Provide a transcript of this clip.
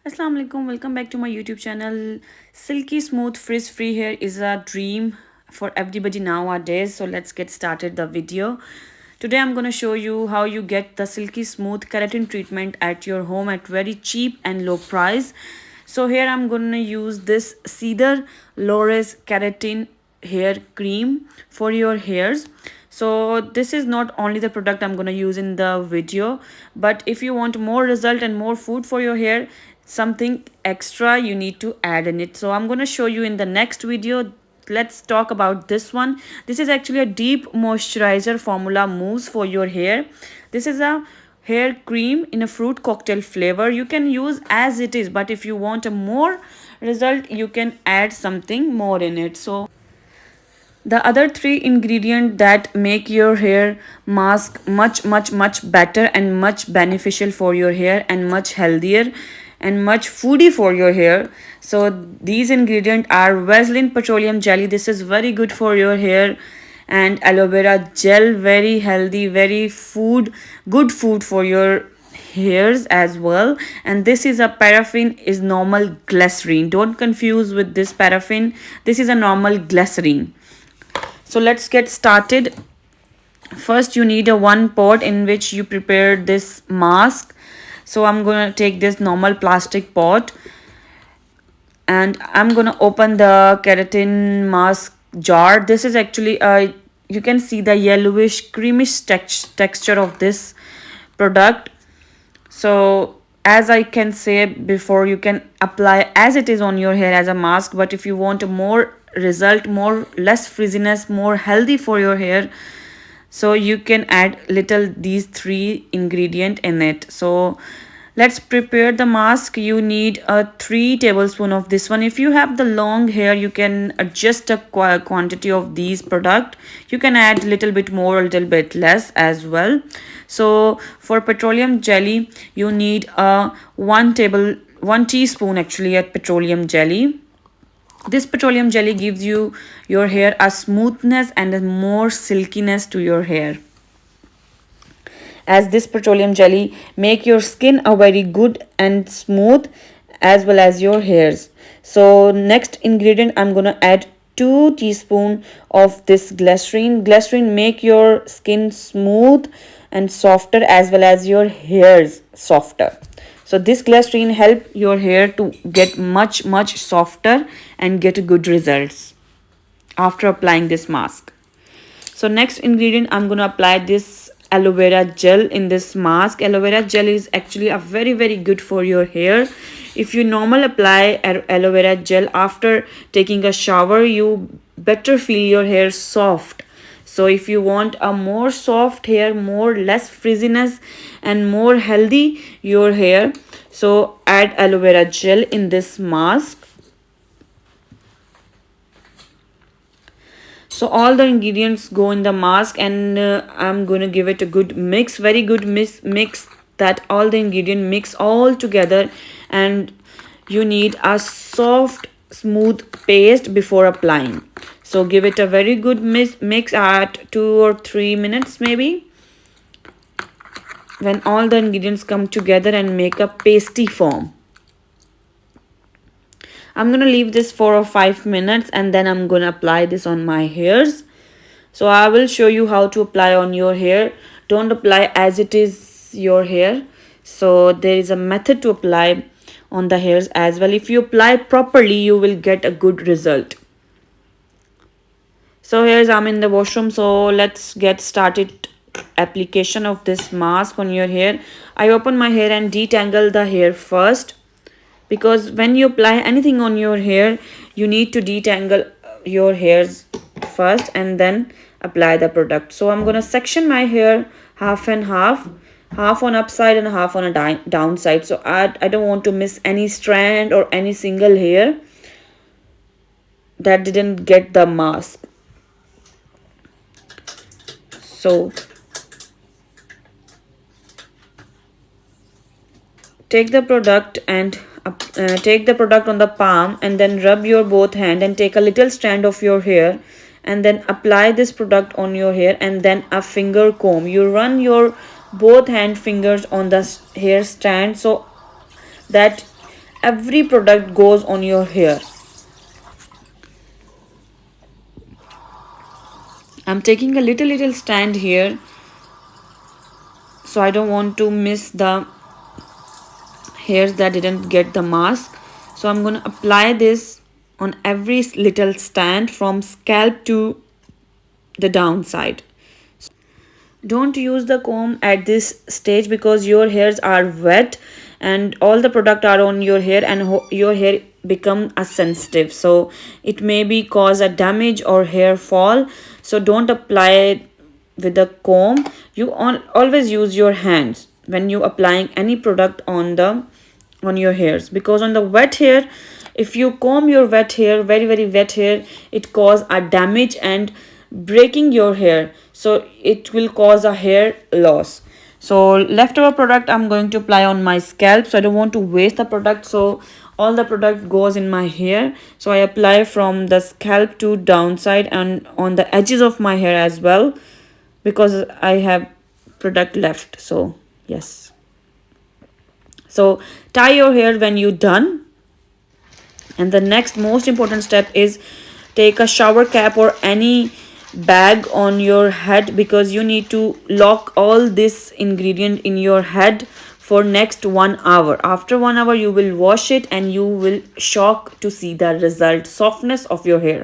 Assalamu alaikum, welcome back to my YouTube channel. Silky smooth frizz free hair is a dream for everybody nowadays. So let's get started the video. Today I'm going to show you how you get the silky smooth keratin treatment at your home at very cheap and low price. So here I'm going to use this Cedar Lores keratin hair cream for your hairs. So this is not only the product I'm going to use in the video, but if you want more result and more food for your hair, something extra you need to add in it. So I'm going to show you in the next video. Let's talk about this one. This is actually a deep moisturizer formula mousse for your hair. This is a hair cream in a fruit cocktail flavor. You can use as it is, but if you want a more result, you can add something more in it. So the other three ingredients that make your hair mask much better and much beneficial for your hair and much healthier and much foodie for your hair. So these ingredients are Vaseline petroleum jelly. This is very good for your hair, and aloe vera gel, very healthy, very good food for your hairs as well. And this is a paraffin is normal glycerine. Don't confuse with this paraffin. This is a normal glycerine. So let's get started. First you need a one pot in which you prepare this mask. So I'm going to take this normal plastic pot and I'm going to open the keratin mask jar. This is actually you can see the yellowish creamish texture of this product. So as I can say before, you can apply as it is on your hair as a mask, but if you want a more result, more less frizziness, more healthy for your hair, so you can add little these three ingredient in it. So let's prepare the mask. You need a 3 tablespoon of this one. If you have the long hair, you can adjust the quantity of these product. You can add little bit more, a little bit less as well. So for petroleum jelly, you need a 1 teaspoon actually at petroleum jelly. This petroleum jelly gives your hair a smoothness and a more silkiness to your hair, as this petroleum jelly make your skin a very good and smooth as well as your hairs. So next ingredient, I'm going to add 2 teaspoon of this glycerin make your skin smooth and softer as well as your hairs softer. So this glycerin help your hair to get much softer and get good results after applying this mask. So next ingredient, I'm going to apply this aloe vera gel in this mask. Aloe vera gel is actually a very good for your hair. If you normal apply aloe vera gel after taking a shower, you better feel your hair soft. So if you want a more soft hair, more less frizziness and more healthy your hair, so add aloe vera gel in this mask. So all the ingredients go in the mask, and I'm going to give it a good mix, very good mix, that all the ingredient mix all together, and you need a soft smooth paste before applying. So give it a very good mix at 2 or 3 minutes maybe, when all the ingredients come together and make a pasty form. I'm going to leave this 4 or 5 minutes and then I'm going to apply this on my hairs. So I will show you how to apply on your hair. Don't apply as it is your hair. So there is a method to apply on the hairs as well. If you apply properly, you will get a good result. So here's I'm in the washroom. So let's get started application of this mask on your hair. I open my hair and detangle the hair first, because when you apply anything on your hair, you need to detangle your hairs first and then apply the product. So I'm going to section my hair half and half on upside and half on a downside. So I don't want to miss any strand or any single hair that didn't get the mask. So take the product and take the product on the palm and then rub your both hand and take a little strand of your hair and then apply this product on your hair, and then a finger comb. You run your both hand fingers on the hair strand so that every product goes on your hair. I'm taking a little stand here, so I don't want to miss the hairs that didn't get the mask. So I'm going to apply this on every little stand from scalp to the downside. Don't use the comb at this stage because your hairs are wet and all the product are on your hair, and your hair become a sensitive, so it may be cause a damage or hair fall. So don't apply it with the comb. You always use your hands when you applying any product on your hairs, because on the wet hair, if you comb your wet hair, very wet hair, it cause a damage and breaking your hair, so it will cause a hair loss. So leftover product I'm going to apply on my scalp, so I don't want to waste the product, so all the product goes in my hair. So I apply from the scalp to downside and on the edges of my hair as well, because I have product left. So yes, so tie your hair when you done. And the next most important step is take a shower cap or any bag on your head, because you need to lock all this ingredient in your head for next 1 hour. After 1 hour you will wash it and you will shock to see the result softness of your hair.